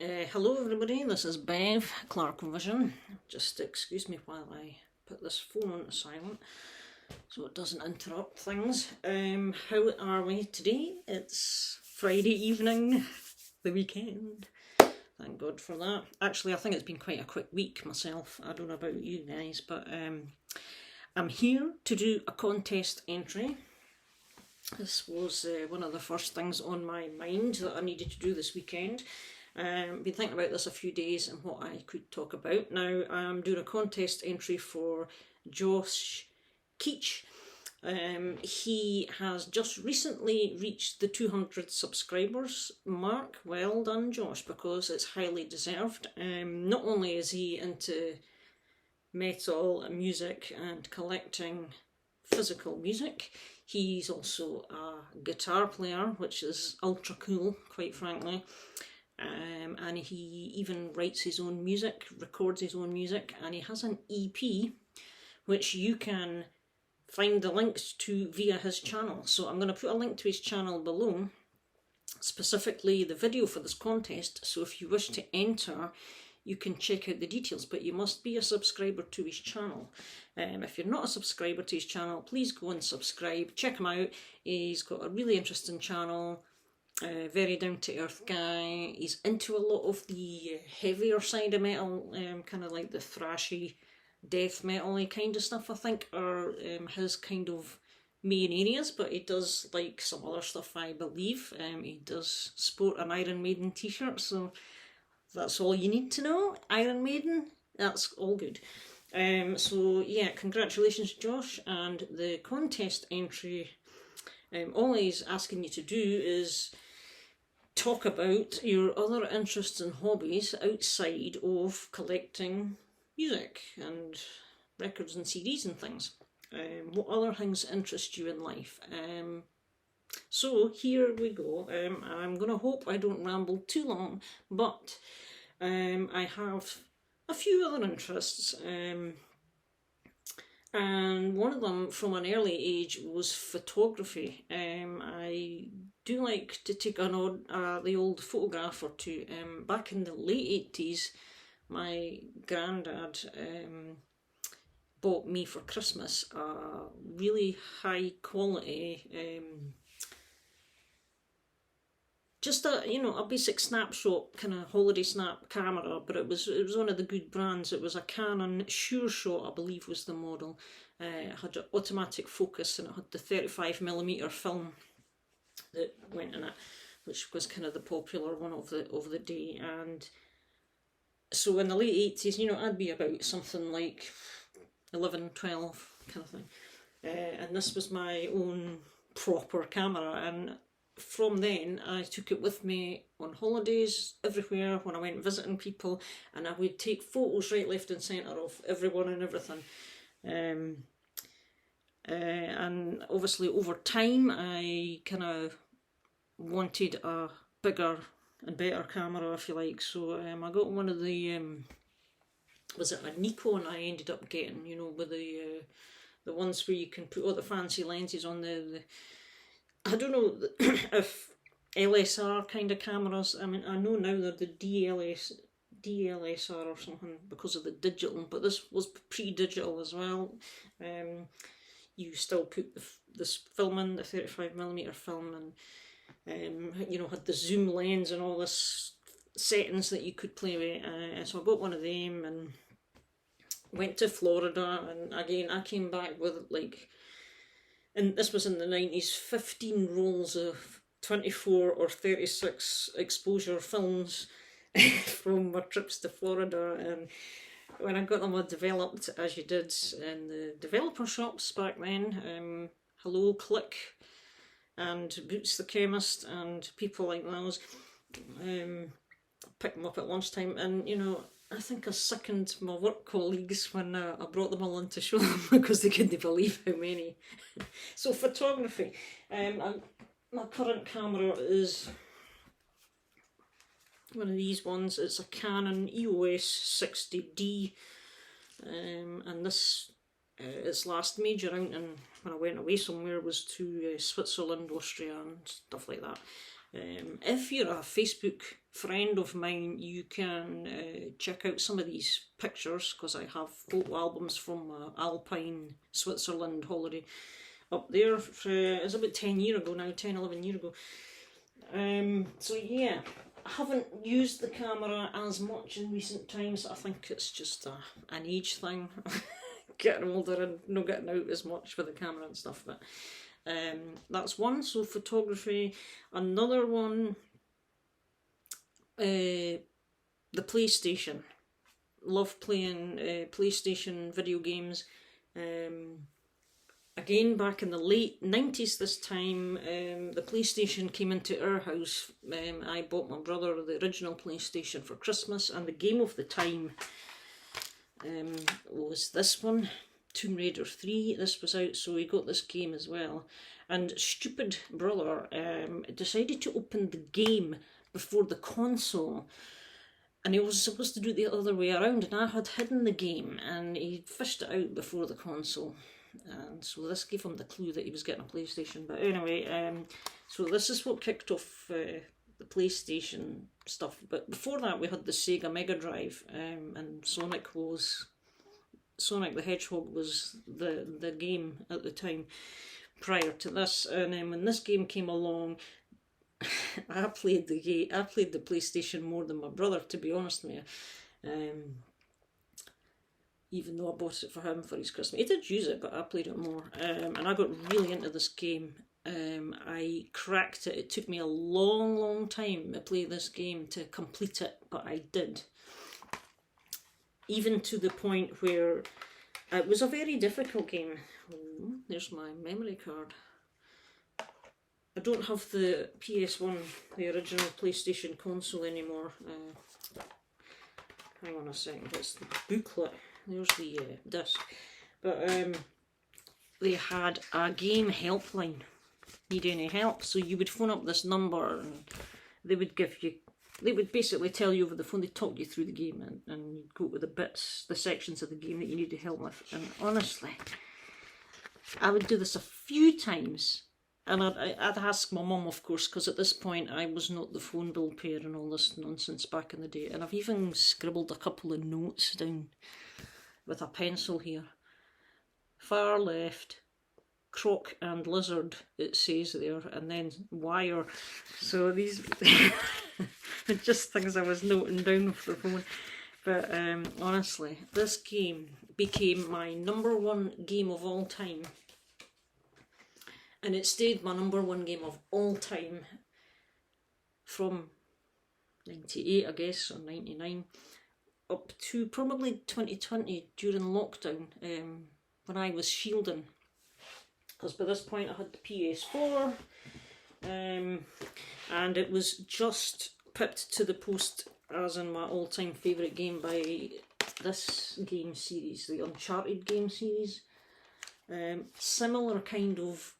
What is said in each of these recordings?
Hello everybody, this is Bev, Clark Vision. Just excuse me while I put this phone on silent so it doesn't interrupt things. How are we today? It's Friday evening, the weekend. Thank God for that. Actually, I think it's been quite a quick week myself. I don't know about you guys, but I'm here to do a contest entry. This was one of the first things on my mind that I needed to do this weekend. Been thinking about this a few days and what I could talk about. Now I'm doing a contest entry for Josh Keech. He has just recently reached the 200 subscribers mark. Well done, Josh, because it's highly deserved. Not only is he into metal music and collecting physical music, he's also a guitar player, which is ultra cool, quite frankly. And he even writes his own music, records his own music, and he has an EP which you can find the links to via his channel. So I'm going to put a link to his channel below, specifically the video for this contest, so if you wish to enter you can check out the details, but you must be a subscriber to his channel. If you're not a subscriber to his channel, please go and subscribe, check him out. He's got a really interesting channel. Very down-to-earth guy. He's into a lot of the heavier side of metal, kind of like the thrashy, death metal-y kind of stuff, I think, are his kind of main areas, but he does like some other stuff, I believe. He does sport an Iron Maiden t-shirt, so that's all you need to know. Iron Maiden, that's all good. So yeah, congratulations Josh, and the contest entry, all he's asking you to do is talk about your other interests and hobbies outside of collecting music and records and CDs and things. What other things interest you in life? So here we go. I'm going to hope I don't ramble too long, but I have a few other interests. And one of them from an early age was photography. I do like to take the old photograph or two. Back in the late 80s, my granddad bought me for Christmas a really high quality, just a basic snapshot kind of holiday snap camera, but it was one of the good brands. It was a Canon Sure Shot, I believe was the model. It had an automatic focus and it had the 35mm film that went in it, which was kind of the popular one of the day. And so in the late 80s, I'd be about something like 11, 12 kind of thing. And this was my own proper camera, and from then I took it with me on holidays everywhere when I went visiting people, and I would take photos right, left and centre of everyone and everything. And obviously over time I kind of wanted a bigger and better camera, if you like, so I got one of the was it a Nikon I ended up getting, with the ones where you can put all the fancy lenses on the I don't know if LSR kind of cameras, I mean, I know now they're the DLSR or something because of the digital, but this was pre-digital as well. You still put this film in, the 35mm film, and had the zoom lens and all this settings that you could play with. So I got one of them and went to Florida, and again I came back with and this was in the 90s, 15 rolls of 24 or 36 exposure films from my trips to Florida. And when I got them all developed, as you did in the developer shops back then, hello Click and Boots the Chemist and people like those, picked them up at lunchtime, and I think I sickened my work colleagues when I brought them all in to show them because they couldn't believe how many. So photography, my current camera is one of these ones. It's a Canon EOS 60D, and this its last major outing when I went away somewhere was to Switzerland, Austria and stuff like that. If you're a Facebook friend of mine, you can check out some of these pictures, because I have photo albums from Alpine Switzerland holiday up there. It's about 10 years ago now, 10, 11 years ago. So yeah, I haven't used the camera as much in recent times. I think it's just an age thing. Getting older and not getting out as much with the camera and stuff, but that's one. So photography. Another one, the PlayStation. Love playing PlayStation video games. Again, back in the late 90s this time, the PlayStation came into our house. I bought my brother the original PlayStation for Christmas, and the game of the time was this one, Tomb Raider 3. This was out, so we got this game as well. And stupid brother decided to open the game before the console, and he was supposed to do it the other way around, and I had hidden the game, and he fished it out before the console. And so this gave him the clue that he was getting a PlayStation. But anyway, so this is what kicked off the PlayStation stuff. But before that, we had the Sega Mega Drive, and Sonic the Hedgehog was the game at the time prior to this. And then when this game came along, I played the PlayStation more than my brother, to be honest with you. Even though I bought it for him for his Christmas. He did use it, but I played it more. And I got really into this game. I cracked it. It took me a long time to play this game, to complete it, but I did. Even to the point where it was a very difficult game. Oh, there's my memory card. I don't have the PS1, the original PlayStation console anymore. Hang on a second, it's the booklet. There's the disc. But they had a game helpline. Need any help? So you would phone up this number, and they would basically tell you over the phone, they'd talk you through the game, and you'd go to the sections of the game that you needed help with. And honestly, I would do this a few times, and I'd ask my mum, of course, because at this point I was not the phone bill payer and all this nonsense back in the day. And I've even scribbled a couple of notes down with a pencil here. Far left, croc and lizard, it says there, and then wire. So these are just things I was noting down off the phone. But honestly, this game became my #1 game of all time. And it stayed my #1 game of all time from 98, I guess, or 99. Up to probably 2020 during lockdown, when I was shielding, because by this point I had the PS4, and it was just pipped to the post as in my all-time favourite game by this game series, the Uncharted game series. Similar kind of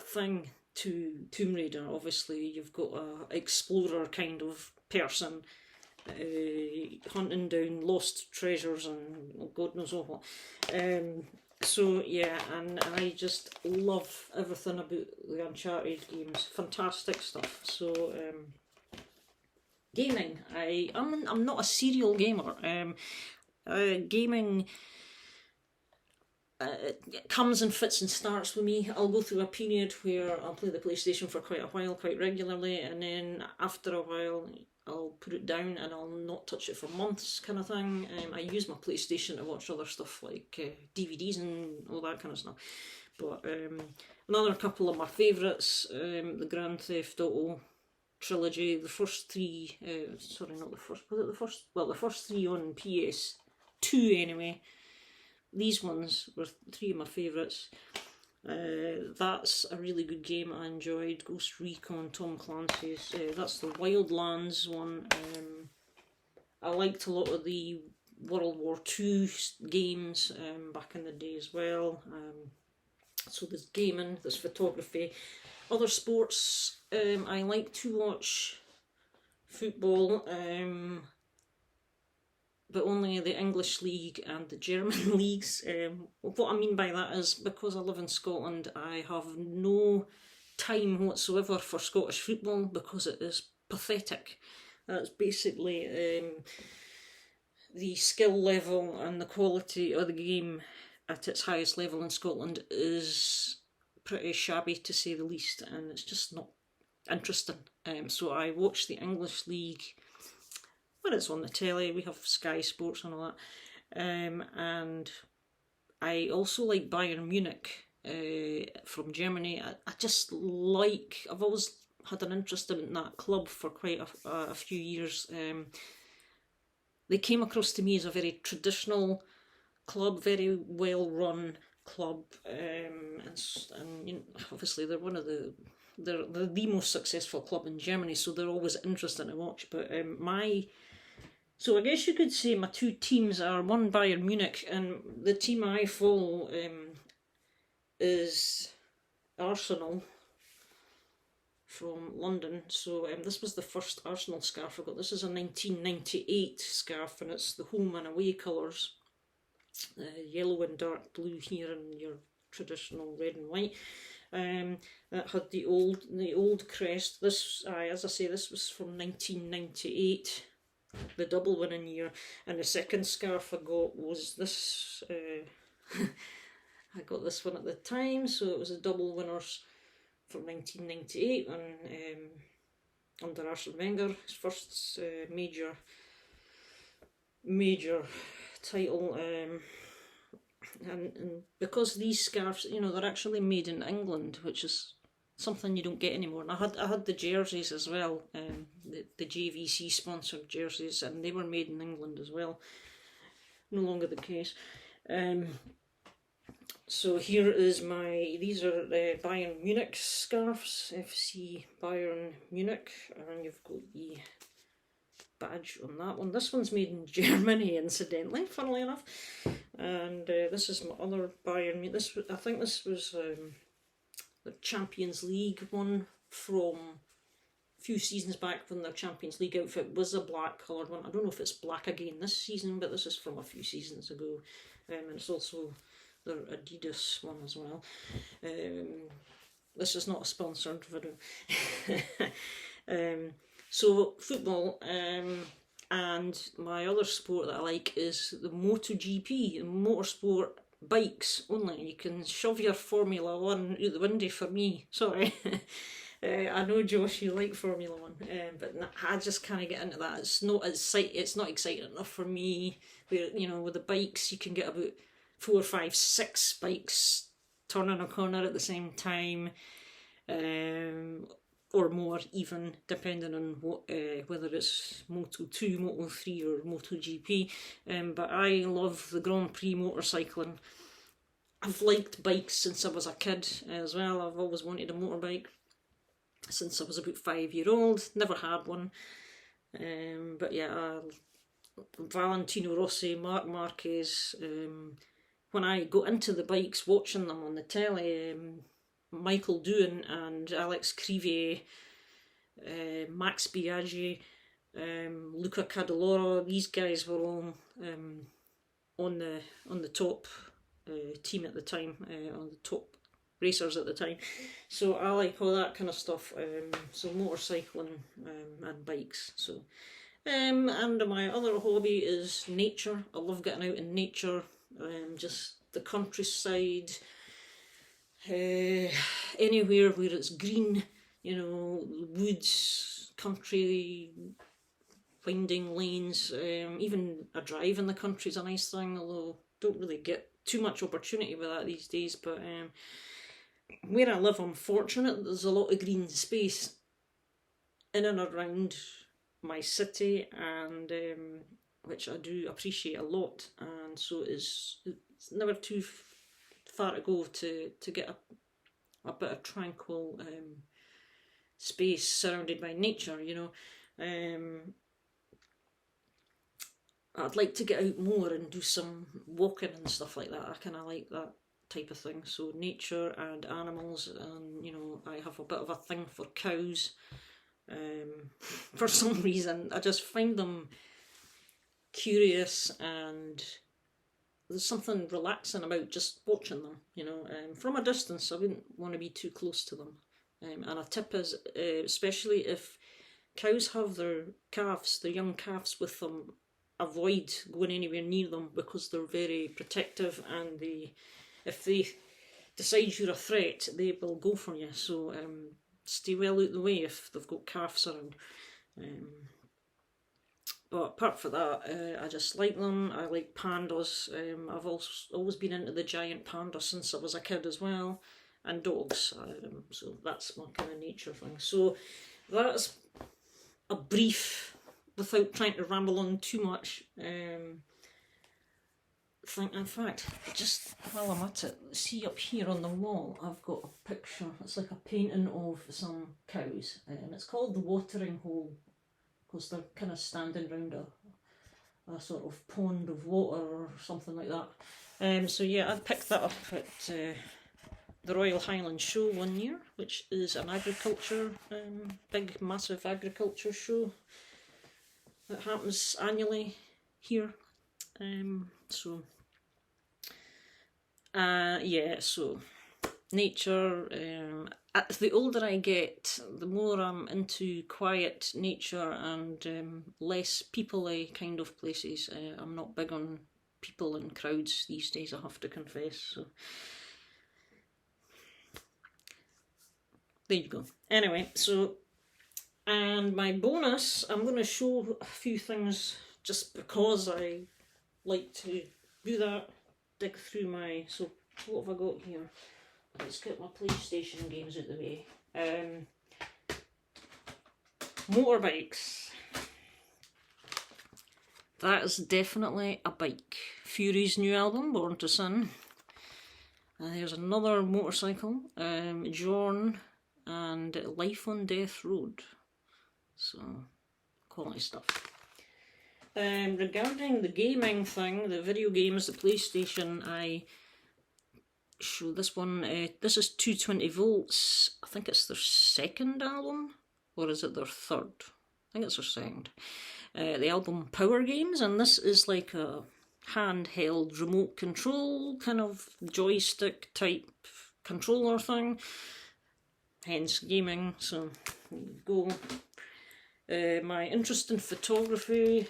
thing to Tomb Raider. Obviously you've got a explorer kind of person, hunting down lost treasures and God knows what. So yeah, and I just love everything about the Uncharted games. Fantastic stuff. So gaming, I'm not a serial gamer. Gaming it comes in fits and starts with me. I'll go through a period where I'll play the PlayStation for quite a while, quite regularly, and then after a while I'll put it down and I'll not touch it for months, kind of thing. I use my PlayStation to watch other stuff like DVDs and all that kind of stuff. But another couple of my favourites, the Grand Theft Auto trilogy, the first three, sorry, not the first, was it the first? Well, the first three on PS2 anyway. These ones were three of my favourites. That's a really good game I enjoyed. Ghost Recon, Tom Clancy's. That's the Wildlands one. I liked a lot of the World War II games back in the day as well. So there's gaming, there's photography. Other sports, I like to watch football, but only the English League and the German leagues. What I mean by that is, because I live in Scotland, I have no time whatsoever for Scottish football because it is pathetic. That's basically the skill level and the quality of the game at its highest level in Scotland is pretty shabby, to say the least, and it's just not interesting. So I watch the English League when it's on the telly. We have Sky Sports and all that, and I also like Bayern Munich from Germany. I just like, I've always had an interest in that club for quite a few years. They came across to me as a very traditional club, very well run club, and you know, obviously they're they're the most successful club in Germany, so they're always interesting to watch. But so I guess you could say my two teams are, one Bayern Munich, and the team I follow is Arsenal from London. So this was the first Arsenal scarf I got. This is a 1998 scarf, and it's the home and away colours. Yellow and dark blue here, and your traditional red and white. That had the old crest. This, as I say, this was from 1998, the double winning year. And the second scarf I got was this. I got this one at the time, so it was a double winners from 1998, and under Arsene Wenger, his first major title. And because these scarves, you know, they're actually made in England, which is something you don't get anymore. And I had the jerseys as well, the JVC sponsored jerseys, and they were made in England as well. No longer the case. So here is these are Bayern Munich scarves, FC Bayern Munich, and you've got the badge on that one. This one's made in Germany, incidentally, funnily enough. And this is my other Bayern Munich. I think this was the Champions League one from a few seasons back, when their Champions League outfit was a black coloured one. I don't know if it's black again this season, but this is from a few seasons ago. And it's also their Adidas one as well. This is not a sponsored video. So football, and my other sport that I like is the MotoGP, motorsport bikes only. You can shove your Formula 1 out the window for me, sorry. I know, Josh, you like Formula 1, but I just can't get into that. It's not exciting enough for me. Where, you know, with the bikes you can get about 4, 5, 6 bikes turning a corner at the same time, or more even, depending on what, whether it's Moto2, Moto3 or MotoGP. But I love the Grand Prix motorcycling. I've liked bikes since I was a kid as well. I've always wanted a motorbike since I was about 5-year-old. Never had one. But yeah, Valentino Rossi, Marc Marquez. When I got into the bikes, watching them on the telly, Michael Doohan and Alex Crivier, Max Biaggi, Luca Cadaloro, these guys were all on the top team at the time, on the top racers at the time. So I like all that kind of stuff. So motorcycling and bikes. So and my other hobby is nature. I love getting out in nature, just the countryside. Anywhere where it's green, you know, woods, country, winding lanes, even a drive in the country is a nice thing, although don't really get too much opportunity with that these days. But where I live, I'm fortunate, there's a lot of green space in and around my city, and which I do appreciate a lot, and so it's never too far to go to get a bit of tranquil space surrounded by nature, you know. I'd like to get out more and do some walking and stuff like that. I kind of like that type of thing. So nature and animals, and you know, I have a bit of a thing for cows. For some reason, I just find them curious, and there's something relaxing about just watching them, you know. From a distance, I wouldn't want to be too close to them. And a tip is, especially if cows have their calves, their young calves with them, avoid going anywhere near them because they're very protective, and if they decide you're a threat, they will go for you. So stay well out of the way if they've got calves around. But apart from that, I just like them. I like pandas. I've always been into the giant panda since I was a kid as well, and dogs. So that's my kind of nature thing. So that's a brief, without trying to ramble on too much. In fact, just while I'm at it, see up here on the wall, I've got a picture. It's like a painting of some cows, and it's called the watering hole, because they're kind of standing around a sort of pond of water or something like that. So yeah, I picked that up at the Royal Highland Show one year, which is an agriculture, big massive agriculture show that happens annually here. So nature, the older I get, the more I'm into quiet nature and less people-y kind of places. I'm not big on people and crowds these days, I have to confess. So there you go. Anyway, so, and my bonus, I'm going to show a few things just because I like to do that, dig through my, so what have I got here? Let's get my PlayStation games out of the way. Motorbikes. That is definitely a bike. Fury's new album, Born to Sin. There's another motorcycle, Jorn and Life on Death Road. So, quality stuff. Regarding the gaming thing, the video games, the PlayStation, I show this one. This is 220 volts. I think it's their second album, or is it their third? I think it's their second. The album Power Games, and this is like a handheld remote control kind of joystick type controller thing. Hence gaming. So there you go. My interest in photography.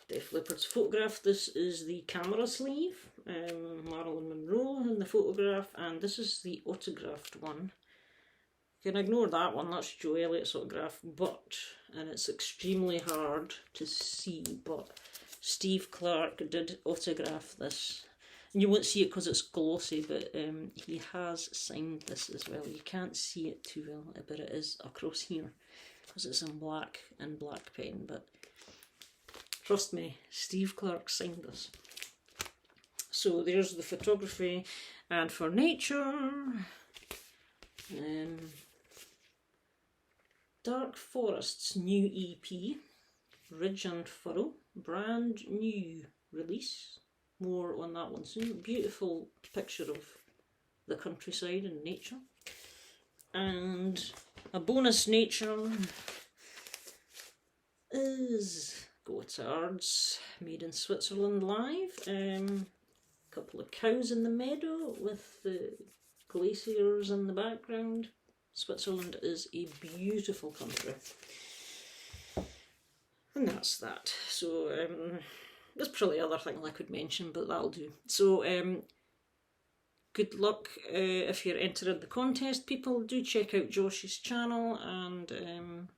Def Leppard's photograph. This is the camera sleeve, Marilyn Monroe in the photograph, and this is the autographed one. You can ignore that one, that's Joe Elliott's autograph, and it's extremely hard to see, but Steve Clark did autograph this. And you won't see it because it's glossy, but he has signed this as well. You can't see it too well, but it is across here, because it's in black and black pen, but trust me, Steve Clark signed this. So there's the photography, and for nature, Dark Forest's new EP, Ridge and Furrow, brand new release. More on that one soon. Beautiful picture of the countryside and nature. And a bonus nature is Gotards, made in Switzerland live. Couple of cows in the meadow with the glaciers in the background. Switzerland is a beautiful country. And that's that. So there's probably other things I could mention, but that'll do. So good luck if you're entered the contest, people. Do check out Josh's channel, and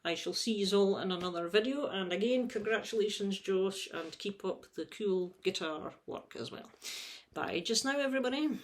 I shall see you all in another video. And again, congratulations, Josh, and keep up the cool guitar work as well. Bye just now, everybody.